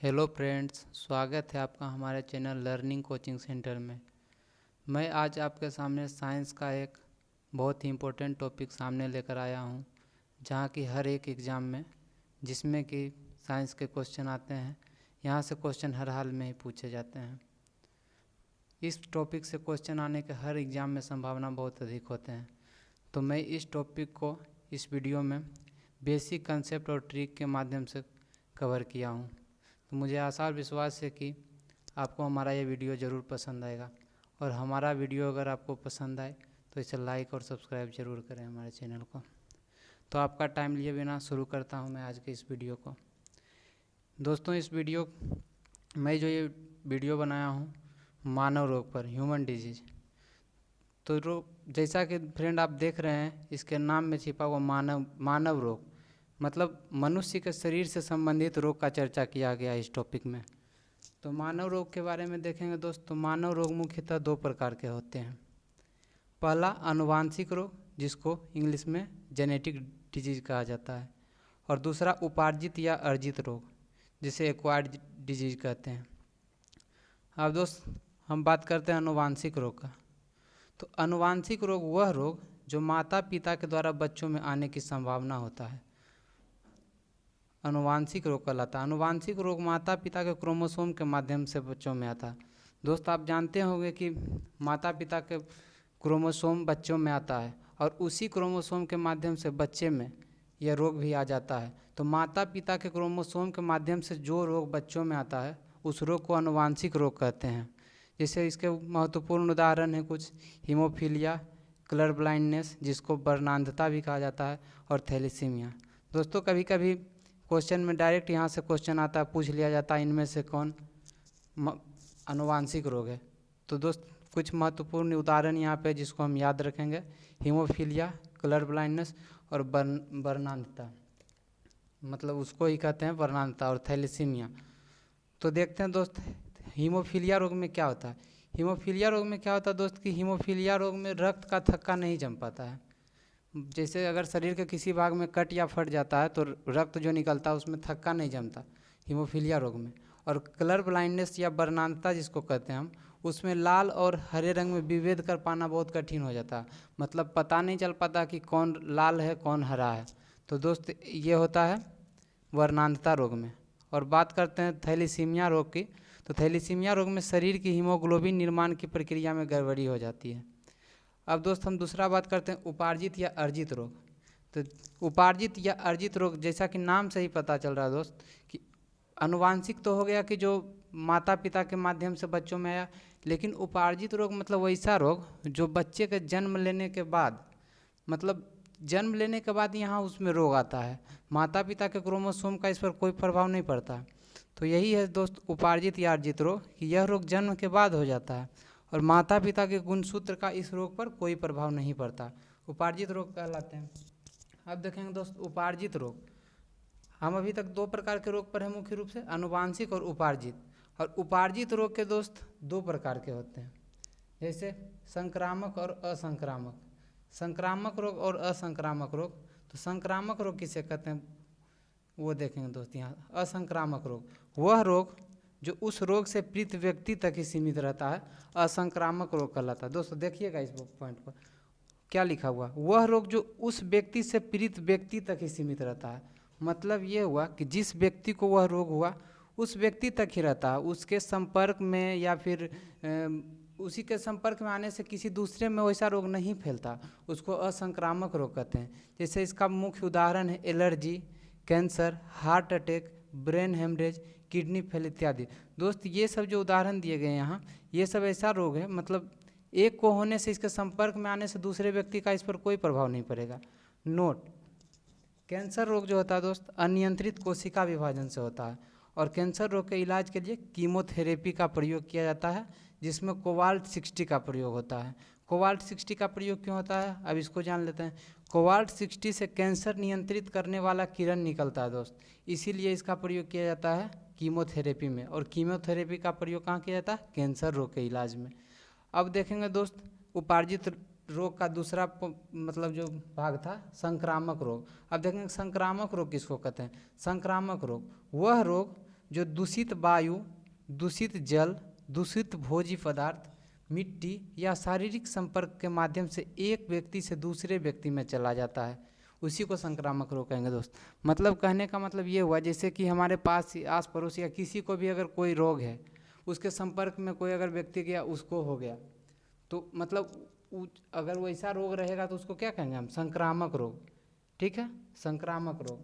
Hello friends, स्वागत है आपका हमारे चैनल लर्निंग कोचिंग सेंटर में। मैं आज आपके सामने साइंस का एक बहुत ही इम्पोर्टेंट टॉपिक सामने लेकर आया हूं, जहां की हर एक एग्ज़ाम में जिसमें कि साइंस के क्वेश्चन आते हैं, यहां से क्वेश्चन हर हाल में ही पूछे जाते हैं। इस टॉपिक से क्वेश्चन आने के हर एग्ज़ाम में संभावना बहुत अधिक होते हैं। तो मैं इस टॉपिक को इस वीडियो में बेसिक कंसेप्ट और ट्रिक के माध्यम से कवर किया हूँ। तो मुझे आशा और विश्वास है कि आपको हमारा ये वीडियो ज़रूर पसंद आएगा, और हमारा वीडियो अगर आपको पसंद आए तो इसे लाइक और सब्सक्राइब ज़रूर करें हमारे चैनल को। तो आपका टाइम लिए बिना शुरू करता हूँ मैं आज के इस वीडियो को। दोस्तों, इस वीडियो मैं जो ये वीडियो बनाया हूँ मानव रोग पर, ह्यूमन डिजीज। तो रोग जैसा कि फ्रेंड आप देख रहे हैं, इसके नाम में छिपा हुआ मानव रोग, मतलब मनुष्य के शरीर से संबंधित रोग का चर्चा किया गया इस टॉपिक में। तो मानव रोग के बारे में देखेंगे दोस्त, तो मानव रोग मुख्यतः दो प्रकार के होते हैं। पहला आनुवांशिक रोग, जिसको इंग्लिश में जेनेटिक डिजीज कहा जाता है, और दूसरा उपार्जित या अर्जित रोग, जिसे एक्वायर्ड डिजीज कहते हैं। अब दोस्त हम बात करते हैं आनुवांशिक रोग का। तो आनुवांशिक रोग वह रोग जो माता पिता के द्वारा बच्चों में आने की संभावना होता है, आनुवांशिक रोग कहलाता है। आनुवांशिक रोग माता पिता के क्रोमोसोम के माध्यम से बच्चों में आता है। दोस्त आप जानते होंगे कि माता पिता के क्रोमोसोम बच्चों में आता है, और उसी क्रोमोसोम के माध्यम से बच्चे में यह रोग भी आ जाता है। तो माता पिता के क्रोमोसोम के माध्यम से जो रोग बच्चों में आता है, उस रोग को आनुवांशिक रोग कहते हैं। जैसे इसके महत्वपूर्ण उदाहरण हैं कुछ: हीमोफीलिया, कलर ब्लाइंडनेस, जिसको वर्णांधता भी कहा जाता है, और थैलेसीमिया। दोस्तों, कभी कभी क्वेश्चन में डायरेक्ट यहाँ से क्वेश्चन आता है, पूछ लिया जाता है इनमें से कौन आनुवांशिक रोग है। तो दोस्त कुछ महत्वपूर्ण उदाहरण यहाँ पे जिसको हम याद रखेंगे: हीमोफीलिया, कलर ब्लाइंडनेस, और वर्णांधता, मतलब उसको ही कहते हैं वर्णांधता, और थैलेसीमिया। तो देखते हैं दोस्त, हीमोफीलिया रोग में क्या होता है। हीमोफीलिया रोग में क्या होता है दोस्त कि हीमोफीलिया रोग में रक्त का थक्का नहीं जम पाता है। जैसे अगर शरीर के किसी भाग में कट या फट जाता है तो रक्त जो निकलता है उसमें थक्का नहीं जमता हीमोफीलिया रोग में। और कलर ब्लाइंडनेस या वर्णांधता जिसको कहते हैं हम, उसमें लाल और हरे रंग में विभेद कर पाना बहुत कठिन हो जाता है, मतलब पता नहीं चल पाता कि कौन लाल है कौन हरा है। तो दोस्त ये होता है वर्णांधता रोग में। और बात करते हैं थैलेसीमिया रोग की। तो थैलेसीमिया रोग में शरीर की हीमोग्लोबिन निर्माण की प्रक्रिया में गड़बड़ी हो जाती है। अब दोस्त हम दूसरा बात करते हैं उपार्जित या अर्जित रोग। तो उपार्जित या अर्जित रोग, जैसा कि नाम से ही पता चल रहा है दोस्त कि आनुवांशिक तो हो गया कि जो माता पिता के माध्यम से बच्चों में आया, लेकिन उपार्जित रोग मतलब वैसा रोग जो बच्चे के जन्म लेने के बाद, मतलब जन्म लेने के बाद यहाँ उसमें रोग आता है, माता पिता के क्रोमोसोम का इस पर कोई प्रभाव नहीं पड़ता। तो यही है दोस्त उपार्जित या अर्जित रोग, कि यह रोग जन्म के बाद हो जाता है और माता पिता के गुणसूत्र का इस रोग पर कोई प्रभाव नहीं पड़ता, उपार्जित रोग कहलाते हैं। अब देखेंगे दोस्त उपार्जित रोग। हम अभी तक दो प्रकार के रोग पर हैं मुख्य रूप से, आनुवांशिक और उपार्जित। और उपार्जित रोग के दोस्त दो प्रकार के होते हैं, जैसे संक्रामक और असंक्रामक। संक्रामक रोग और असंक्रामक रोग। तो संक्रामक रोग किसे कहते हैं वो देखेंगे दोस्त यहाँ। असंक्रामक रोग वह रोग जो उस रोग से पीड़ित व्यक्ति तक ही सीमित रहता है, असंक्रामक रोग कहलाता है। दोस्तों देखिएगा इस पॉइंट पर क्या लिखा हुआ, वह रोग जो उस व्यक्ति से पीड़ित व्यक्ति तक ही सीमित रहता है। मतलब ये हुआ कि जिस व्यक्ति को वह रोग हुआ उस व्यक्ति तक ही रहता है, उसके संपर्क में या फिर उसी के संपर्क में आने से किसी दूसरे में वैसा रोग नहीं फैलता, उसको असंक्रामक रोग कहते हैं। जैसे इसका मुख्य उदाहरण है allergy, cancer, heart attack, brain haemorrhage, kidney fail इत्यादि। दोस्त ये सब जो उदाहरण दिए गए यहाँ, ये सब ऐसा रोग है, मतलब एक को होने से इसके संपर्क में आने से दूसरे व्यक्ति का इस पर कोई प्रभाव नहीं पड़ेगा। नोट: कैंसर रोग जो होता है दोस्त अनियंत्रित कोशिका विभाजन से होता है, और कैंसर रोग के इलाज के लिए कीमोथेरेपी का प्रयोग किया जाता है, जिसमें कोबाल्ट-60 का प्रयोग होता है। कोबाल्ट-60 का प्रयोग क्यों होता है, अब इसको जान लेते हैं। कोबाल्ट-60 से कैंसर नियंत्रित करने वाला किरण निकलता है दोस्त, इसीलिए इसका प्रयोग किया जाता है कीमोथेरेपी में। और कीमोथेरेपी का प्रयोग कहाँ किया जाता है, कैंसर रोग के इलाज में। अब देखेंगे दोस्त उपार्जित रोग का दूसरा मतलब जो भाग था संक्रामक रोग। अब देखेंगे संक्रामक रोग किसको कहते हैं। संक्रामक रोग वह रोग जो दूषित वायु, दूषित जल, दूषित भोज्य पदार्थ, मिट्टी या शारीरिक संपर्क के माध्यम से एक व्यक्ति से दूसरे व्यक्ति में चला जाता है, उसी को संक्रामक रोग कहेंगे दोस्त। मतलब कहने का मतलब ये हुआ जैसे कि हमारे पास आस पड़ोस या किसी को भी अगर कोई रोग है, उसके संपर्क में कोई अगर व्यक्ति गया, उसको हो गया, तो मतलब अगर वैसा रोग रहेगा तो उसको क्या कहेंगे हम? संक्रामक रोग। ठीक है, संक्रामक रोग।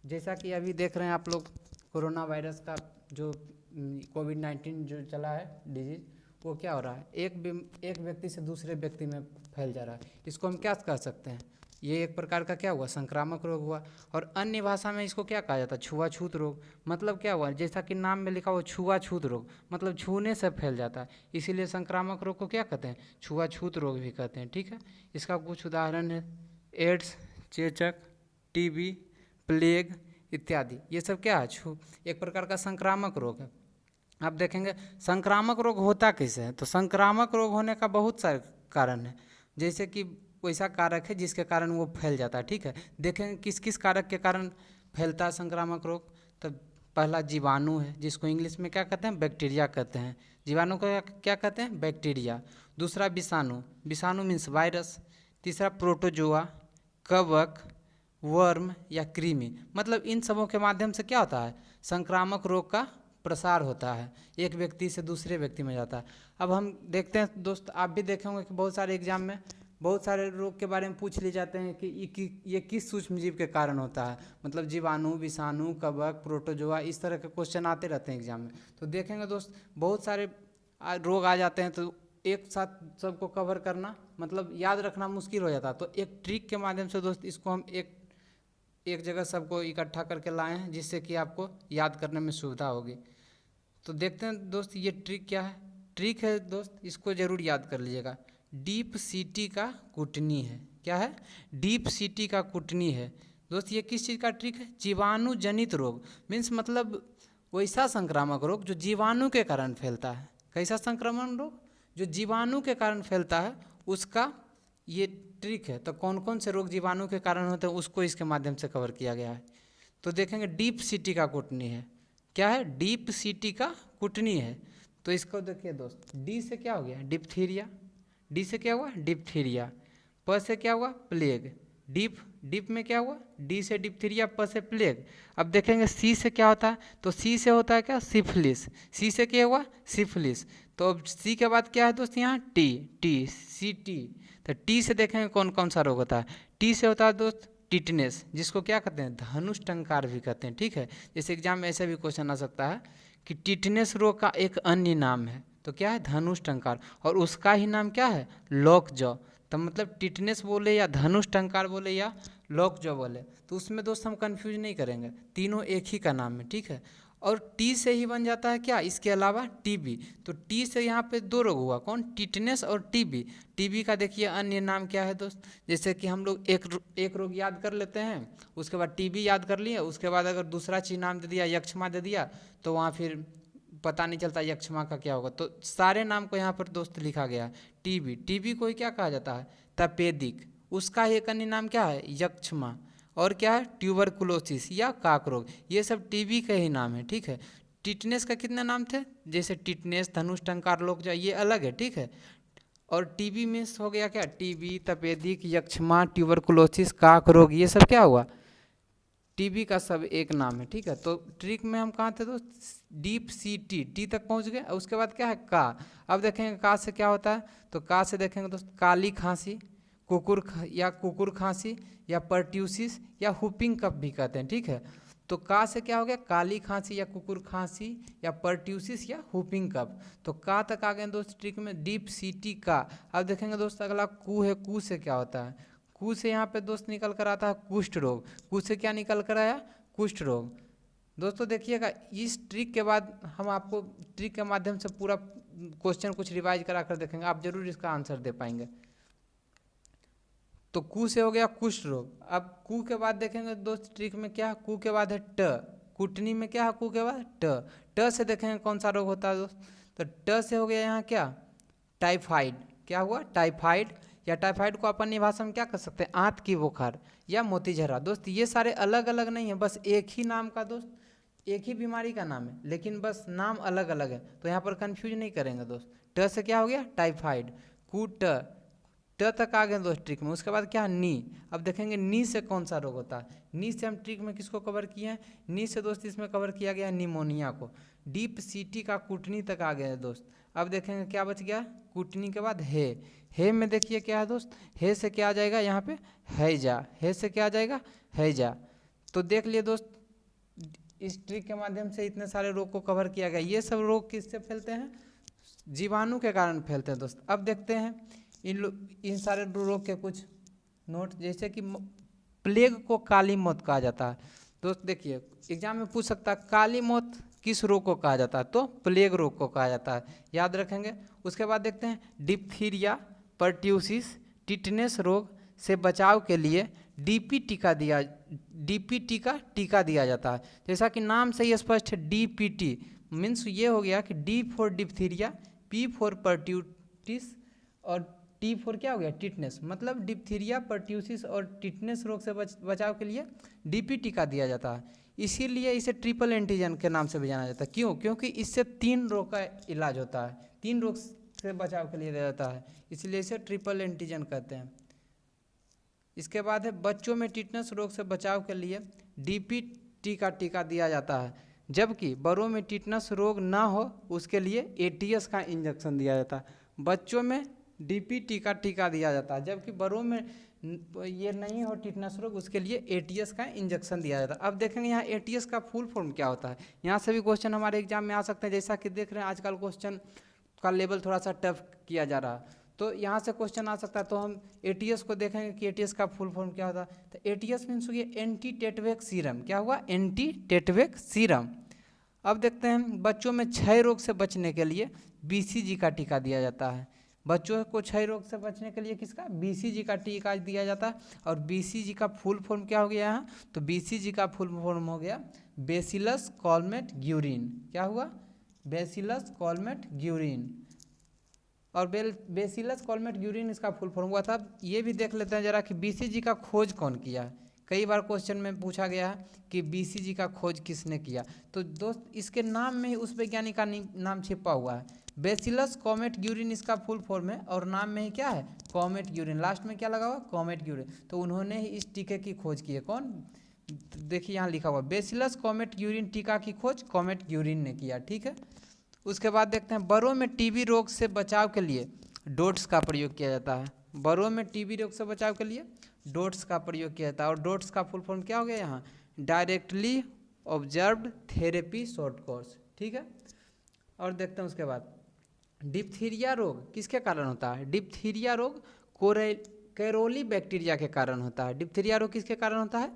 जैसा कि अभी देख रहे हैं आप लोग, कोरोना वायरस का जो कोविड-19 जो चला है डिजीज़, वो क्या हो रहा है, एक व्यक्ति से दूसरे व्यक्ति में फैल जा रहा है। इसको हम क्या कह सकते हैं? ये एक प्रकार का क्या हुआ? संक्रामक रोग हुआ। और अन्य भाषा में इसको क्या कहा जाता है? छुआछूत रोग। मतलब क्या हुआ, जैसा कि नाम में लिखा हुआ छुआछूत रोग, मतलब छूने से फैल जाता है, इसीलिए संक्रामक रोग को क्या कहते हैं? छुआछूत रोग भी कहते हैं। ठीक है, इसका कुछ उदाहरण है एड्स, चेचक, टीबी, प्लेग इत्यादि। ये सब क्या है? एक प्रकार का संक्रामक रोग है। आप देखेंगे संक्रामक रोग होता कैसे है, तो संक्रामक रोग होने का बहुत सारे कारण है। जैसे कि वैसा कारक है जिसके कारण वो फैल जाता है। ठीक है, देखेंगे किस किस कारक के कारण फैलता है संक्रामक रोग। तो पहला जीवाणु है, जिसको इंग्लिश में क्या कहते हैं? बैक्टीरिया कहते हैं। जीवाणु को क्या कहते हैं? बैक्टीरिया। दूसरा विषाणु, विषाणु मीन्स वायरस। तीसरा प्रोटोजोआ, कवक, वर्म या कृमि। मतलब इन सबों के माध्यम से क्या होता है? संक्रामक रोग का प्रसार होता है, एक व्यक्ति से दूसरे व्यक्ति में जाता है। अब हम देखते हैं दोस्त, आप भी देखे होंगे कि बहुत सारे एग्जाम में बहुत सारे रोग के बारे में पूछ लिए जाते हैं कि ये किस सूक्ष्म जीव के कारण होता है। मतलब जीवाणु, विषाणु, कवक, प्रोटोजोआ, इस तरह के क्वेश्चन आते रहते हैं एग्जाम में। तो देखेंगे दोस्त, बहुत सारे रोग आ जाते हैं, तो एक साथ सबको कवर करना मतलब याद रखना मुश्किल हो जाता है। तो एक ट्रिक के माध्यम से दोस्त इसको हम एक जगह सबको इकट्ठा करके लाए हैं, जिससे कि आपको याद करने में सुविधा होगी। तो देखते हैं दोस्त ये ट्रिक क्या है। ट्रिक है दोस्त, इसको ज़रूर याद कर लीजिएगा। डीप सीटी का कुटनी है। क्या है? डीप सीटी का कुटनी है। दोस्त ये किस चीज़ का ट्रिक है? जीवाणु जनित रोग मीन्स मतलब वैसा संक्रामक रोग जो जीवाणु के कारण फैलता है। कैसा संक्रमण रोग? जो जीवाणु के कारण फैलता है, उसका ये ट्रिक है। तो कौन कौन से रोग जीवाणु के कारण होते हैं, उसको इसके माध्यम से कवर किया गया है। तो देखेंगे डीप सीटी का कुटनी है। क्या है? डीप सीटी का कुटनी है। तो इसको देखिए दोस्त, डी से क्या हो गया? डिप्थीरिया। डी से क्या हुआ? डिप्थीरिया। प से क्या हुआ? प्लेग। डीप में क्या हुआ? डी से डिप्थीरिया, प से प्लेग। अब देखेंगे सी से क्या होता है, तो सी से होता है क्या? सिफिलिस। सी से क्या हुआ? सिफिलिस। तो अब सी के बाद क्या है दोस्त यहाँ? T C T. तो टी से देखेंगे कौन कौन सा रोग होता है। टी से होता है दोस्त टिटनेस, जिसको क्या कहते हैं? धनुष टंकार भी कहते हैं। ठीक है, जैसे एग्जाम में ऐसे भी क्वेश्चन आ सकता है कि टिटनेस रोग का एक अन्य नाम है, तो क्या है? धनुष टंकार। और उसका ही नाम क्या है? Lock jaw. तो मतलब टिटनेस बोले या धनुष टंकार बोले या लॉक जॉ बोले, तो उसमें दोस्त हम कंफ्यूज नहीं करेंगे, तीनों एक ही का नाम है। ठीक है, और टी से ही बन जाता है क्या? इसके अलावा टीबी। तो टी से यहाँ पे दो रोग हुआ, कौन? टिटनेस और टीबी। टीबी का देखिए अन्य नाम क्या है दोस्त, जैसे कि हम लोग एक रोग याद कर लेते हैं, उसके बाद टीबी याद कर लिए, उसके बाद अगर दूसरा चीज नाम दे दिया, यक्षमा दे दिया, तो वहाँ फिर पता नहीं चलता यक्षमा का क्या होगा। तो सारे नाम को यहाँ पर दोस्त लिखा गया है। टीबी को ही क्या कहा जाता है? तपेदिक। उसका ही एक अन्य नाम क्या है? यक्षमा। और क्या है? ट्यूबरकुलोसिस या काक रोग। ये सब टीबी के ही नाम है। ठीक है, टिटनेस का कितने नाम थे? जैसे टिटनेस, धनुष टंकार, लोक जो ये अलग है। ठीक है, और टीबी में हो गया क्या? टीबी, तपेदिक, यक्षमा, ट्यूबरकुलोसिस, काक रोग, ये सब क्या हुआ? टीबी का सब एक नाम है। ठीक है, तो ट्रिक में हम कहाँ थे दोस्त? डीप सी टी तक पहुँच गए। उसके बाद क्या है? का। अब देखेंगे का से क्या होता है, तो का से देखेंगे दोस्त काली खांसी, कुकुर खांसी या पर्ट्यूसिस या हुपिंग कफ भी कहते हैं। ठीक है, तो का से क्या हो गया? काली खांसी या कुकुर खांसी या पर्ट्यूसिस या हुपिंग कफ। तो का तक आ गए दोस्त ट्रिक में, डीप सीटी का। अब देखेंगे दोस्त अगला कू है। कू से क्या होता है? कू से यहाँ पे दोस्त निकल कर आता है कुष्ठ रोग। कू से क्या निकल कर आया? कुष्ठ रोग। दोस्तों देखिएगा, इस ट्रिक के बाद हम आपको ट्रिक के माध्यम से पूरा क्वेश्चन कुछ रिवाइज करा कर देखेंगे, आप जरूर इसका आंसर दे पाएंगे। तो कू से हो गया कुष्ठ रोग। अब कू के बाद देखेंगे दोस्त ट्रिक में क्या? कू के बाद है ट। कुटनी में क्या है? कू के बाद ट से देखेंगे कौन सा रोग होता है दोस्त, तो ट से हो गया यहाँ क्या? टाइफाइड। क्या हुआ? टाइफाइड। या टाइफाइड को अपन भाषा में क्या कर सकते हैं? आंत की बुखार या मोतीझरा। दोस्त ये सारे अलग अलग नहीं है, बस एक ही नाम का दोस्त एक ही बीमारी का नाम है, लेकिन बस नाम अलग अलग है, तो यहाँ पर कंफ्यूज नहीं करेंगे दोस्त। ट से क्या हो गया? टाइफाइड। कूट ट तक आ गए दोस्त ट्रिक में। उसके बाद क्या? नी। अब देखेंगे नी से कौन सा रोग होता है। नी से हम ट्रिक में किसको कवर किए हैं? नी से दोस्त इसमें कवर किया गया निमोनिया को। डीप सीटी का कुटनी तक आ गया है दोस्त। अब देखेंगे क्या बच गया? कुटनी के बाद हे में देखिए क्या है दोस्त, हे से क्या आ जाएगा यहाँ पे? हैजा। हे से क्या आ जाएगा? हैजा। तो देख लिए दोस्त, इस ट्रिक के माध्यम से इतने सारे रोग को कवर किया गया। ये सब रोग किससे फैलते हैं? जीवाणु के कारण फैलते हैं दोस्त। अब देखते हैं इन सारे रोग के कुछ नोट, जैसे कि प्लेग को काली मौत कहा जाता है दोस्त। देखिए एग्जाम में पूछ सकता है काली मौत किस रोग को कहा जाता है, तो प्लेग रोग को कहा जाता है, याद रखेंगे। उसके बाद देखते हैं डिप्थीरिया, पर्ट्यूसिस, टिटनेस रोग से बचाव के लिए डीपीटी का टीका दिया जाता है। जैसा कि नाम से ही स्पष्ट है, डीपीटी मीन्स ये हो गया कि D for diphtheria, P for pertussis और टी फॉर क्या हो गया? टिटनेस। मतलब डिप्थीरिया, पर्ट्यूसिस और टिटनेस रोग से बचाव के लिए डीपीटी का दिया जाता है। इसीलिए इसे ट्रिपल एंटीजन के नाम से भी जाना जाता है। क्यों? क्योंकि इससे 3 रोग का इलाज होता है, 3 रोग से बचाव के लिए दिया जाता है, इसलिए इसे ट्रिपल एंटीजन कहते हैं। इसके बाद है बच्चों में टिटनेस रोग से बचाव के लिए डीपीटी का टीका दिया जाता है, जबकि बड़ों में टिटनेस रोग ना हो उसके लिए एटीएस का इंजेक्शन दिया जाता है। बच्चों में डीपीटी का टीका दिया जाता है, जबकि बड़ों में ये नहीं हो टिटनेस रोग, उसके लिए एटीएस का इंजेक्शन दिया जाता है। अब देखेंगे यहाँ एटीएस का फुल फॉर्म क्या होता है। यहाँ से भी क्वेश्चन हमारे एग्जाम में आ सकते हैं। जैसा कि देख रहे हैं आजकल क्वेश्चन का लेवल थोड़ा सा टफ किया जा रहा है, तो यहाँ से क्वेश्चन आ सकता है। तो हम एटीएस को देखेंगे कि एटीएस का फुल फॉर्म क्या होता है। तो एटीएस मीन्स हुई एंटी टेटवेक सीरम। क्या हुआ? एंटी टेटवेक सीरम। अब देखते हैं बच्चों में क्षय रोग से बचने के लिए बीसीजी का टीका दिया जाता है। बच्चों को क्षय रोग से बचने के लिए किसका? बीसीजी का टीका दिया जाता है। और बीसीजी का फुल फॉर्म क्या हो गया यहाँ? तो बीसीजी का फुल फॉर्म हो गया बेसिलस कॉलमेट ग्यूरिन। क्या हुआ? Bacillus Calmette Guerin. और बेसिलस कॉलमेट ग्यूरिन इसका फुल फॉर्म हुआ था। ये भी देख लेते हैं जरा कि बीसीजी का खोज कौन किया है। कई बार क्वेश्चन में पूछा गया है कि बीसीजी का खोज किसने किया। तो दोस्त इसके नाम में ही उस वैज्ञानिक का नाम छिपा हुआ है। बेसिलस कॉमेट ग्यूरिन इसका फुल फॉर्म है, और नाम में ही क्या है? Comet Guérin. लास्ट में क्या लगा हुआ? Comet Guérin. तो उन्होंने ही इस टीके की खोज की है। कौन? देखिए यहाँ लिखा हुआ बेसिलस कॉमेट ग्यूरिन टीका की खोज कॉमेट ग्यूरिन ने किया। ठीक है। उसके बाद देखते हैं बड़ों में टीबी रोग से बचाव के लिए डोट्स का प्रयोग किया जाता है। बड़ों में टीबी रोग से बचाव के लिए डोट्स का प्रयोग किया जाता है। और डोट्स का फुल फॉर्म क्या हो गया यहाँ? Directly observed therapy short course. ठीक है। और देखते हैं उसके बाद डिप्थीरिया रोग किसके कारण होता है? डिप्थीरिया रोग कैरोली बैक्टीरिया के कारण होता है। डिप्थीरिया रोग किसके कारण होता है?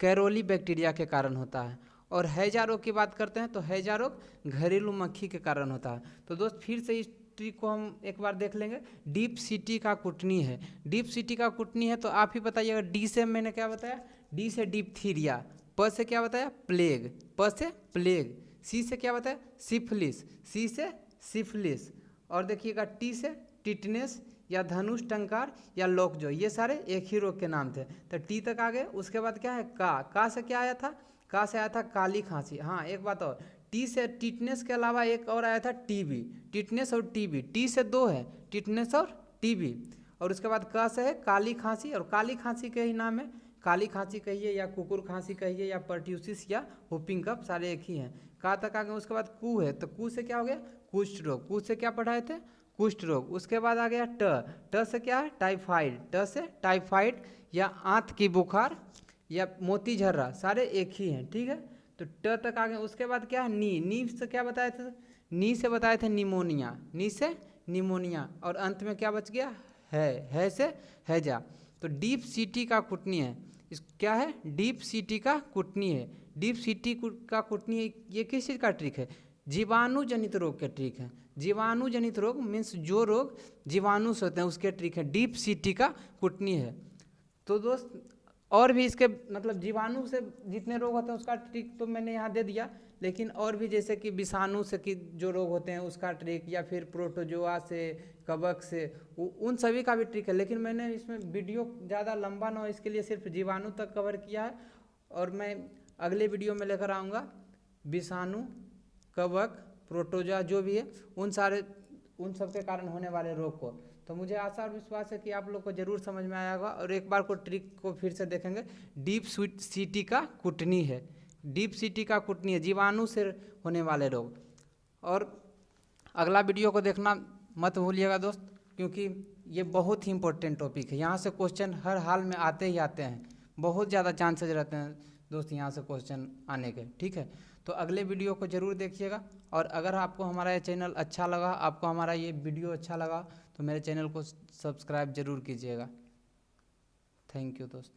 कैरोली बैक्टीरिया के कारण होता है। और हैजा रोग की बात करते हैं तो हैजा रोग घरेलू मक्खी के कारण होता है। तो दोस्त फिर से इस ट्रिक को हम एक बार देख लेंगे। डीप सीटी का कुटनी है। डीप सीटी का कुटनी है तो आप ही बताइएगा। डी से मैंने क्या बताया? डी से डिप्थीरिया। प से क्या बताया? प्लेग। प से प्लेग। सी से क्या बताया? सिफिलिस। सी से सिफिलिस। और देखिएगा टी से टिटनेस या धनुष टंकार या लॉकजॉ, ये सारे एक ही रोग के नाम थे। तो टी तक आ गए। उसके बाद क्या है? का से क्या आया था? का से आया था काली खांसी। हाँ एक बात और, टी से टिटनेस के अलावा एक और आया था टीबी। टिटनेस और टीबी, टी से 2 है, टिटनेस और टीबी। और उसके बाद क से है काली खांसी, और काली खांसी के ही नाम है। काली खांसी कहिए या कुकुर खांसी कहिए या पर्ट्यूसिस या हुपिंग कफ, सारे एक ही हैं। का तक आ गए। उसके बाद कू है, तो कू से क्या हो गया? कुष्ठ रोग। कू से क्या पढ़ाए थे? कुष्ठ रोग। उसके बाद आ गया ट से क्या है? टाइफाइड। ट से टाइफाइड या आंत की बुखार या मोती झर्रा, सारे एक ही हैं। ठीक है। तो ट तक आ गए। उसके बाद क्या है? नी से क्या बताए थे? नी से बताए थे निमोनिया। नी से निमोनिया। और अंत में क्या बच गया? है से हैजा। तो डीप सीटी का कुटनी है। इस क्या है? डीप सीटी का कुटनी है। डीप सीटी का कुटनी ये किस चीज़ का ट्रिक है? जीवाणु जनित रोग के ट्रिक है। जीवाणु जनित रोग मीन्स जो रोग जीवाणु से होते हैं उसके ट्रिक है। डीप सीटी का कुटनी है। तो दोस्त और भी इसके मतलब जीवाणु से जितने रोग होते हैं उसका ट्रिक तो मैंने यहाँ दे दिया, लेकिन और भी जैसे कि विषाणु से कि जो रोग होते हैं उसका ट्रिक, या फिर प्रोटोजोआ से, कवक से, उन सभी का भी ट्रिक है। लेकिन मैंने इसमें वीडियो ज़्यादा लंबा ना हो इसके लिए सिर्फ जीवाणु तक कवर किया है, और मैं अगले वीडियो में लेकर आऊँगा विषाणु, कवक, प्रोटोजोआ जो भी है उन सब के कारण होने वाले रोग को। तो मुझे आशा और विश्वास है कि आप लोग को जरूर समझ में आया होगा। और एक बार को ट्रिक को फिर से देखेंगे। डीप सीटी का कुटनी है, डीप सीटी का कुटनी है जीवाणु से होने वाले रोग। और अगला वीडियो को देखना मत भूलिएगा दोस्त, क्योंकि ये बहुत ही इंपॉर्टेंट टॉपिक है। यहाँ से क्वेश्चन हर हाल में आते ही आते हैं, बहुत ज़्यादा चांसेज रहते हैं दोस्त यहाँ से क्वेश्चन आने के। ठीक है, तो अगले वीडियो को ज़रूर देखिएगा। और अगर आपको हमारा ये चैनल अच्छा लगा, आपको हमारा ये वीडियो अच्छा लगा, तो मेरे चैनल को सब्सक्राइब ज़रूर कीजिएगा। थैंक यू दोस्त।